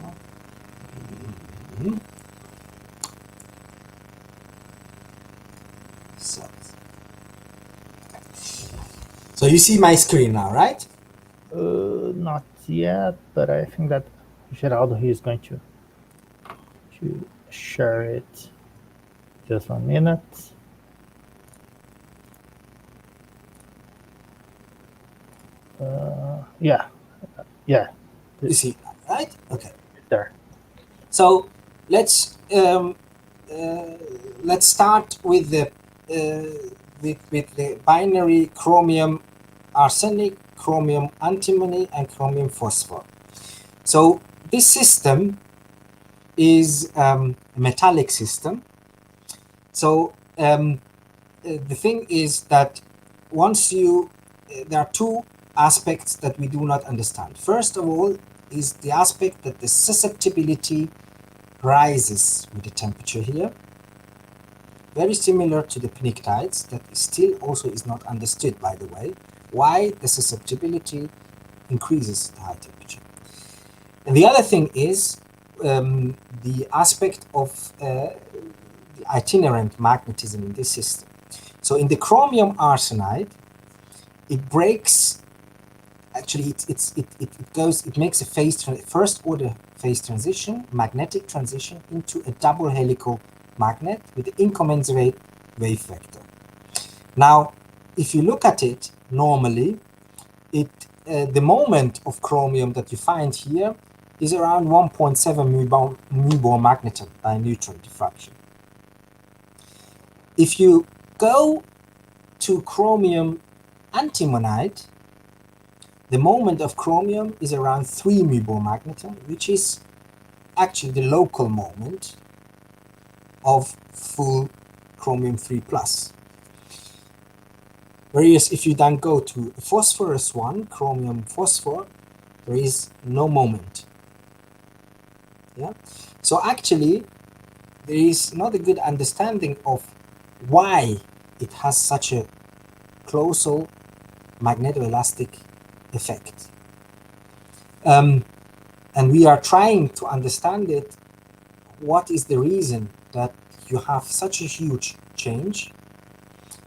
So you see my screen now, right? Not yet, but I think that Geraldo, he is going to share it. Just 1 minute. Yeah. You see, right? Okay. There. So let's start with the binary chromium arsenic chromium antimony, and chromium phosphor. So this system is a metallic system. So the thing is that once you, there are two aspects that we do not understand. First of all is the aspect that the susceptibility rises with the temperature here. Very similar to the pnictides, that still also is not understood, by the way, why the susceptibility increases at high temperature. And the other thing is the aspect of the itinerant magnetism in this system. So in the chromium arsenide, it breaks, actually it makes a first order phase transition, magnetic transition, into a double helical magnet with an incommensurate wave vector. Now, if you look at it normally, the moment of chromium that you find here is around 1.7 μ magneton by neutron diffraction. If you go to chromium antimonide, the moment of chromium is around 3 μ magneton, which is actually the local moment of full chromium 3+. Whereas if you then go to phosphorus one, chromium phosphor, there is no moment. Yeah. So actually, there is not a good understanding of why it has such a colossal magnetoelastic effect. And we are trying to understand it. What is the reason that you have such a huge change?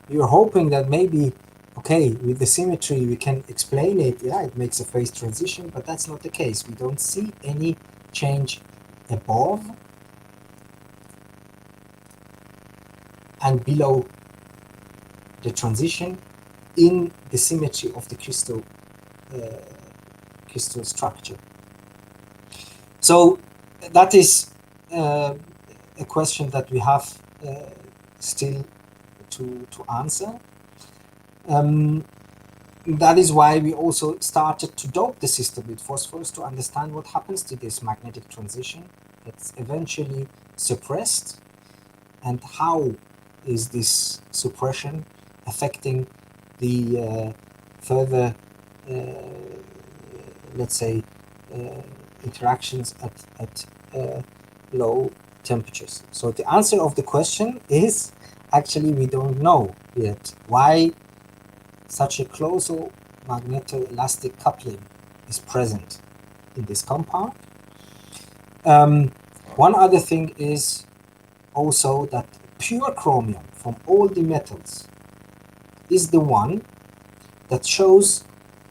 You're hoping that maybe, okay, with the symmetry we can explain it. Yeah, it makes a phase transition, but that's not the case. We don't see any change above and below the transition in the symmetry of the crystal structure. So that is a question that we have still to answer. That is why we also started to dope the system with phosphorus to understand what happens to this magnetic transition that's eventually suppressed, and how is this suppression affecting the further, let's say, interactions at low temperatures. So the answer of the question is, actually we don't know yet why such a colossal magnetoelastic coupling is present in this compound. One other thing is also that pure chromium from all the metals is the one that shows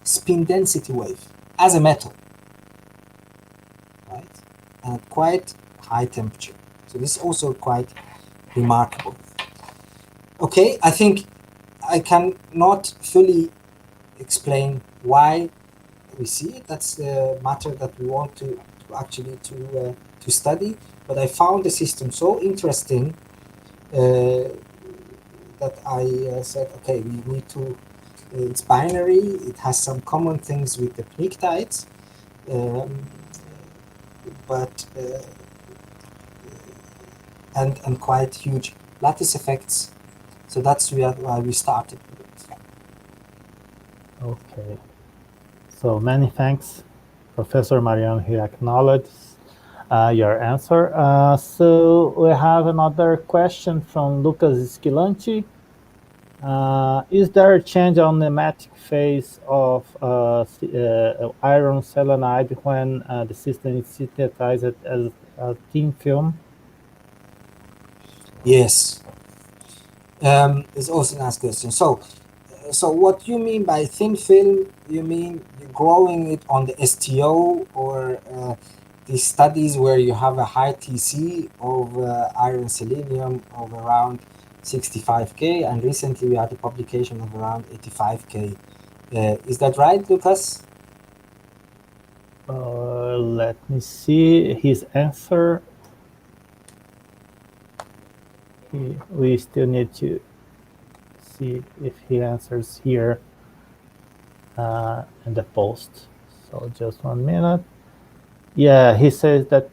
spin density wave as a metal, right? And at quite high temperature. So this is also quite remarkable. Okay, I think I cannot fully explain why we see it. That's the matter that we want to actually study. But I found the system so interesting that I said, okay, we need to. It's binary. It has some common things with the pnictides, but and quite huge lattice effects. So that's why we started with it. Okay. So many thanks, Professor Mariano. He acknowledges your answer. So we have another question from Lucas Esquilanti. Is there a change on the pneumatic phase of iron selenide when the system is synthesized as a thin film? Yes. It's also a nice question. So what you mean by thin film? You mean you're growing it on the STO, or these studies where you have a high TC of iron selenium of around 65K, and recently we had a publication of around 85K. Is that right, Lucas? Let me see his answer. We still need to see if he answers here. in the post. So just 1 minute. Yeah, he says that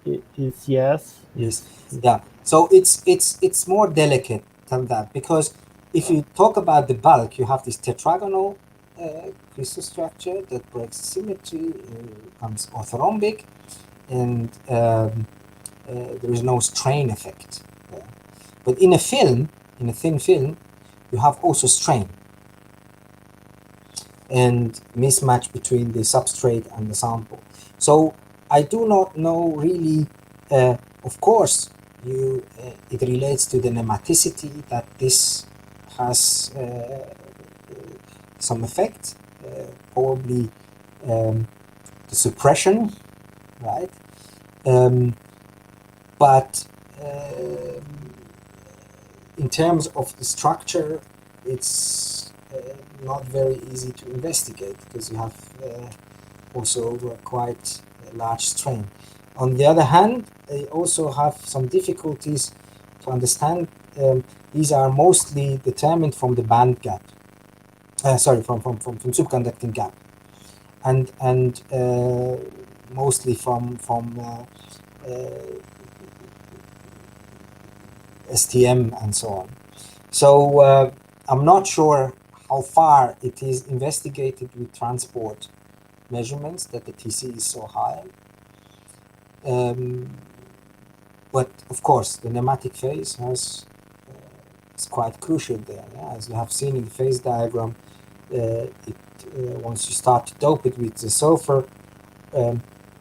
it's yes. Yeah. So it's more delicate than that, because if you talk about the bulk, you have this tetragonal crystal structure that breaks symmetry, becomes orthorhombic, and there is no strain effect there. But in a film, in a thin film, you have also strain and mismatch between the substrate and the sample. So I do not know really. Of course, it relates to the nematicity, that this has some effect, probably the suppression, right? But in terms of the structure, it's not very easy to investigate, because you have also quite a large strain. On the other hand, they also have some difficulties to understand. These are mostly determined from the band gap. From superconducting gap, and mostly from STM and so on. So I'm not sure how far it is investigated with transport measurements, that the TC is so high. But of course, the nematic phase is quite crucial there. Yeah? As you have seen in the phase diagram, once you start to dope it with the sulfur,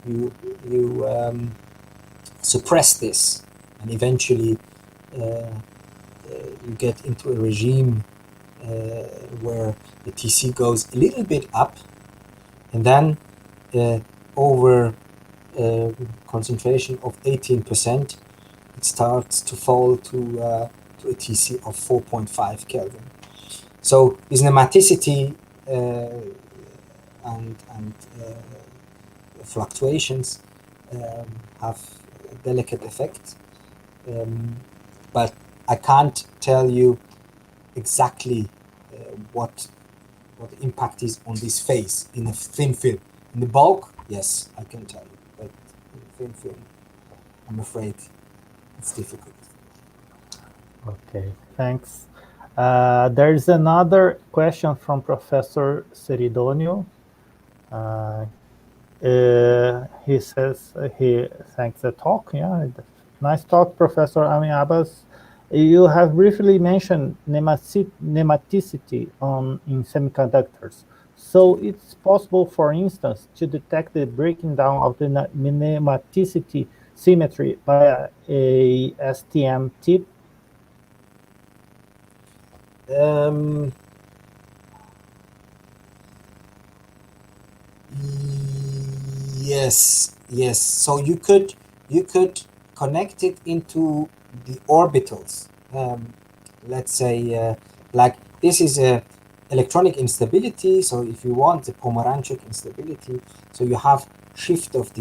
you suppress this, and eventually you get into a regime where the TC goes a little bit up, and then over concentration of 18%, it starts to fall to a TC of 4.5 Kelvin. So this nematicity and fluctuations have a delicate effect, but I can't tell you exactly what the impact is on this phase in a thin film. In the bulk, yes, I can tell you, but in a thin film, I'm afraid it's difficult. Okay, thanks. There's another question from Professor Seridonio. He says he thanks the talk. Yeah, nice talk, Professor Amir-Abbas. You have briefly mentioned nematicity in semiconductors. So it's possible, for instance, to detect the breaking down of the nematicity symmetry by a STM tip? Yes. So you could connect it into the orbitals. Let's say like this is a electronic instability. So if you want the Pomeranchuk instability, so you have shift of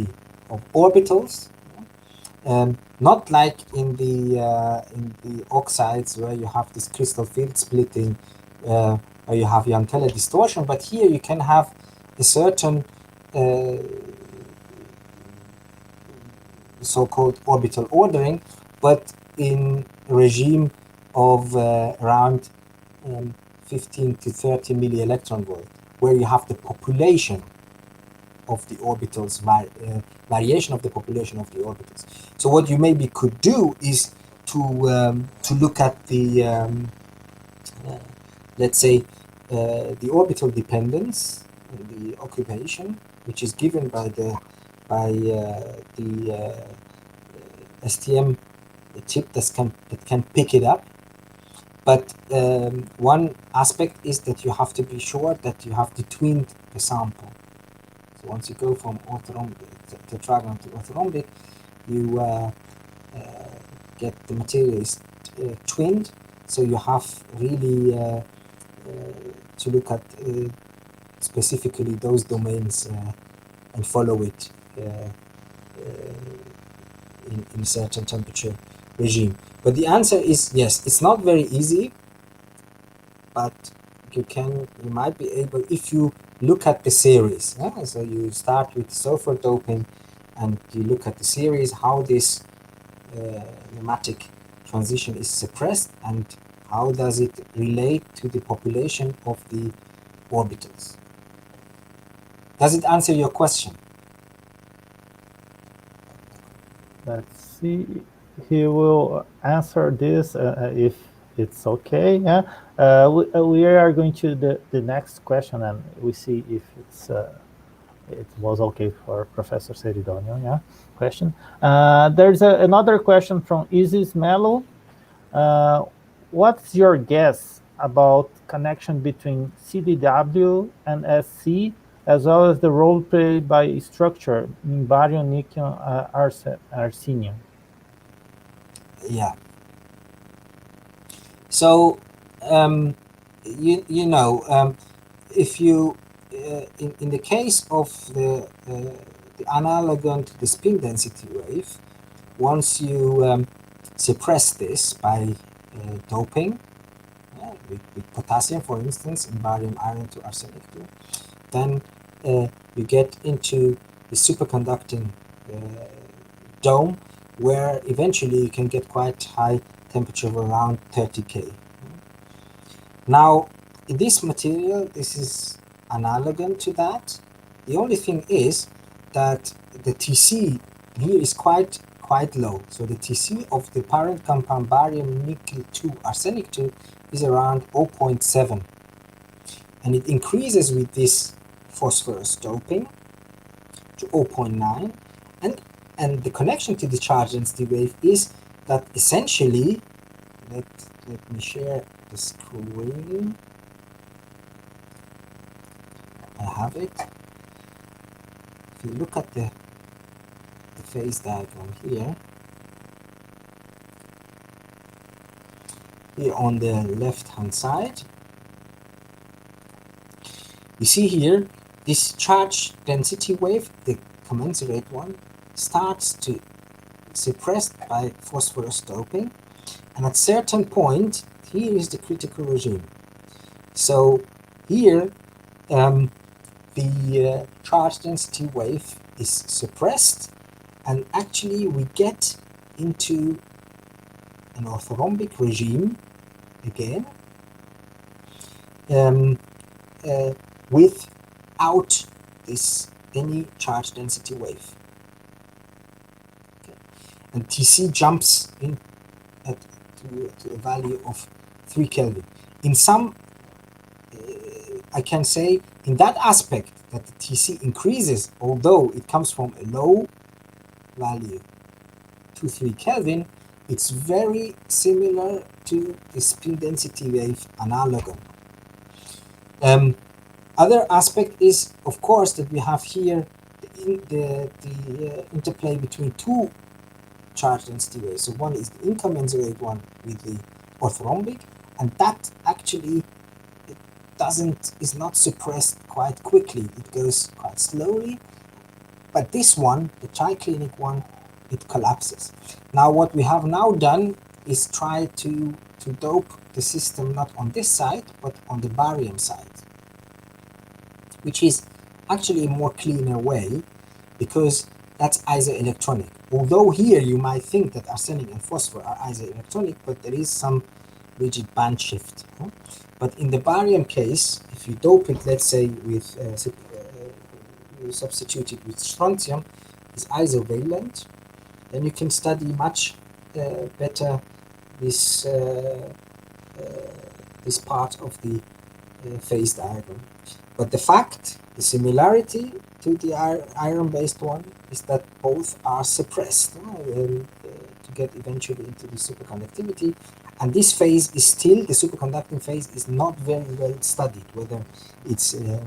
orbitals. Not like in the oxides, where you have this crystal field splitting, where you have Jahn-Teller distortion, but here you can have a certain so-called orbital ordering, but in a regime of around 15 to 30 milli-electron volt, where you have the population of the orbitals, variation of the population of the orbitals. So what you maybe could do is to look at the let's say the orbital dependence, the occupation, which is given by the STM chip that can pick it up. But one aspect is that you have to be sure that you have detwined the sample. So once you go from tetragonal to orthorhombic, you get the material is twinned. So you have really to look at specifically those domains and follow it in a certain temperature regime. But the answer is yes. It's not very easy, but you might be able, if you look at the series. So you start with sulfur doping, and you look at the series, how this pneumatic transition is suppressed, and how does it relate to the population of the orbitals. Does it answer your question? Let's see. He will answer this if it's okay. Yeah. We are going to the next question, and we see if it's it was okay for Professor Seridonio. Yeah. Question. There's another question from Isis Mello. What's your guess about connection between CDW and SC, as well as the role played by structure in barium nickel arsenium? Yeah. So, if you in the case of the analogon to the spin density wave, once you suppress this by doping with potassium, for instance, in barium iron to arsenic 2, then you get into the superconducting dome, where eventually you can get quite high temperature of around 30 K. Now, in this material, this is analogon to that. The only thing is that the TC here is quite low. So the TC of the parent compound barium nickel 2 arsenic 2 is around 0.7, and it increases with this phosphorus doping to 0.9, and the connection to the charge density wave is that essentially, let me share the screen. I have it. If you look at the phase diagram here on the left hand side, you see here this charge density wave, the commensurate one, starts to suppressed by phosphorus doping, and at certain point here is the critical regime. So here the charge density wave is suppressed, and actually we get into an orthorhombic regime again, without this any charge density wave. Okay. And TC jumps in to a value of 3 Kelvin. In some, I can say, in that aspect, that the TC increases, although it comes from a low value to 3 Kelvin, it's very similar to the spin density wave analogon. Other aspect is, of course, that we have here the interplay between two charge density waves. So one is the incommensurate one with the orthorhombic, and that actually is not suppressed quite quickly. It goes quite slowly. But this one, the triclinic one, it collapses. Now what we have now done is try to dope the system not on this side, but on the barium side, which is actually a more cleaner way, because that's isoelectronic. Although here you might think that arsenic and phosphor are isoelectronic, but there is some rigid band shift. But in the barium case, if you dope it, let's say with you substitute it with strontium, is isovalent, then you can study much better this this part of the phase diagram. But the fact, the similarity to the iron-based one is that both are suppressed to get eventually into the superconductivity, and this phase is still, the superconducting phase is not very well studied, whether it's a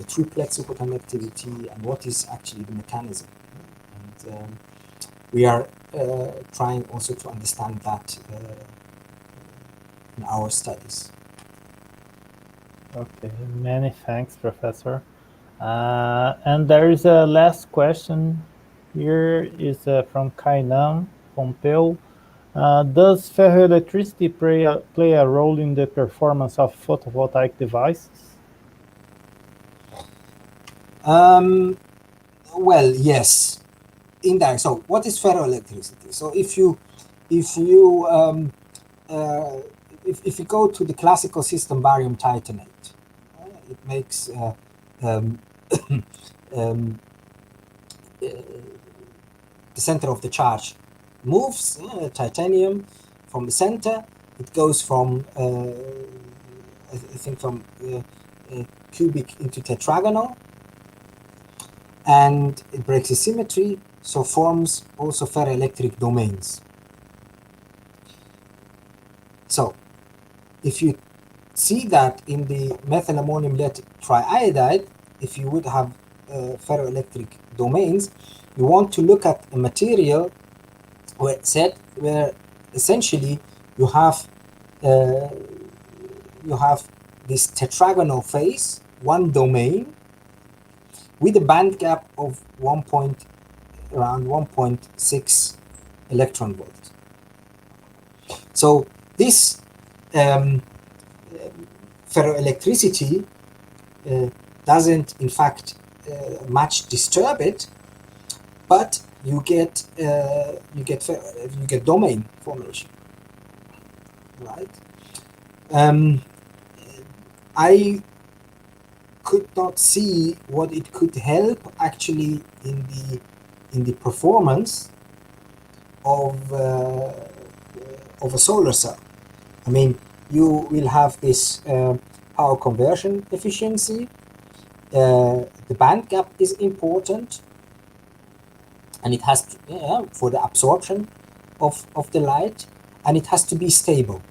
triplet superconductivity and what is actually the mechanism. And we are trying also to understand that in our studies. Okay, many thanks, Professor. And there is a last question here, is from Kainan Pompeu. Does ferroelectricity play a role in the performance of photovoltaic devices? Well, yes, indirect. So what is ferroelectricity? So if you go to the classical system barium titanate, it makes the center of the charge moves, titanium from the center. It goes from I think from cubic into tetragonal, and it breaks the symmetry, so forms also ferroelectric domains. So if you see that in the methylammonium lead triiodide, if you would have ferroelectric domains, you want to look at a material where essentially you have this tetragonal phase, one domain, with a band gap of around 1.6 electron volt. So this ferroelectricity doesn't, in fact, much disturb it, but you get domain formation, right? I could not see what it could help actually in the performance of a solar cell. I mean, you will have this power conversion efficiency. The band gap is important, and it has to, for the absorption of the light, and it has to be stable.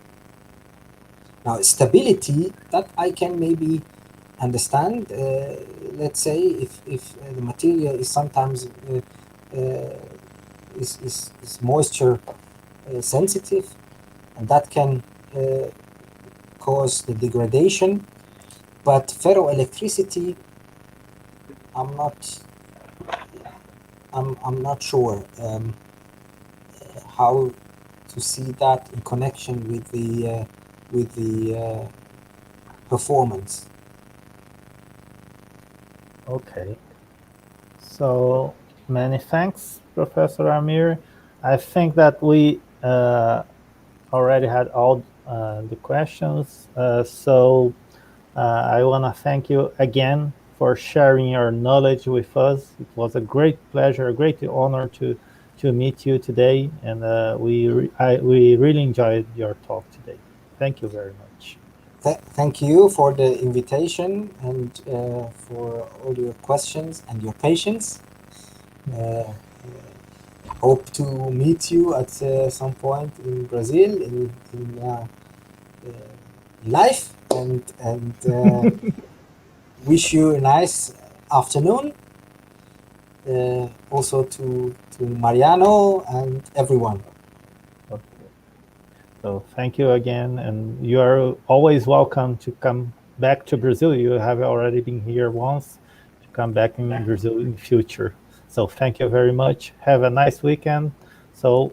Now, stability, that I can maybe understand. Let's say if the material is sometimes is moisture sensitive, and that can cause the degradation. But ferroelectricity, I'm not sure how to see that in connection with the performance. Okay. So many thanks, Professor Amir. I think that we already had all the questions. So I want to thank you again for sharing your knowledge with us. It was a great pleasure, a great honor to meet you today, and we really enjoyed your talk today. Thank you very much. Thank you for the invitation and for all your questions and your patience. Hope to meet you at some point in Brazil in life, and wish you a nice afternoon. Also to Mariano and everyone. Okay. So thank you again, and you are always welcome to come back to Brazil. You have already been here once. To come back in Brazil in the future. So thank you very much. Have a nice weekend. So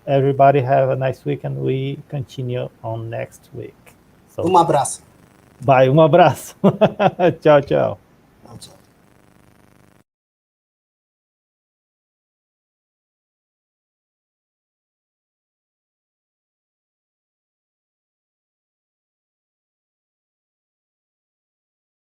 everybody have a nice weekend. We continue on next week. So, abraço. Bye, abraço. Tchau, tchau. Tchau.